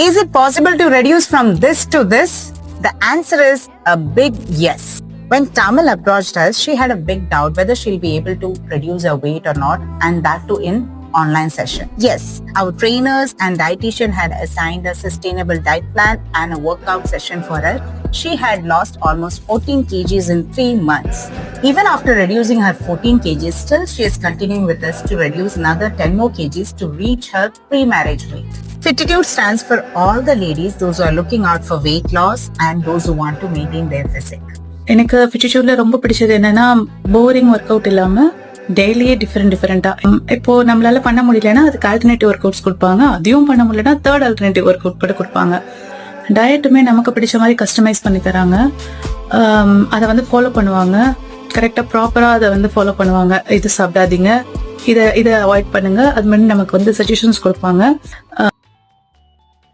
Is it possible to reduce from this to this? The answer is a big yes. When Tamil approached us, she had a big doubt whether she'll be able to reduce her weight or not, and that too in online session. Yes, our trainers and dietitian had assigned a sustainable diet plan and a workout session for her. She had lost almost 14 kgs in 3 months. Even after reducing her 14 kgs, still she is continuing with us to reduce another 10 more kgs to reach her pre-marriage weight. Fittitude stands for all the ladies, those who are looking out for weight loss and those who want to maintain their physique. எனக்கு ஃபிட்டிட்யூட்ல ரொம்ப பிடிச்சது என்னன்னா boring work out இல்லாம டெய்லியே டிஃபரெண்டா இப்போ நம்மளால பண்ண முடியலன்னா அதுக்கு ஆல்டர்னேட்டிவ் ஒர்க் அவுட்ஸ் கொடுப்பாங்க. அதையும் பண்ண முடியலன்னா தேர்ட் ஆல்டர்னேட்டிவ் ஒர்க் அவுட் கூட கொடுப்பாங்க. டயட்டுமே நமக்கு பிடிச்ச மாதிரி கஸ்டமைஸ் பண்ணி தராங்க. அதை வந்து ஃபாலோ பண்ணுவாங்க. கரெக்டா ப்ராப்பரா அதை வந்து ஃபாலோ பண்ணுவாங்க. இது சாப்பிடாதீங்க, இதை அவாய்ட் பண்ணுங்க, அது மாதிரி நமக்கு வந்து சஜஷன்ஸ் கொடுப்பாங்க.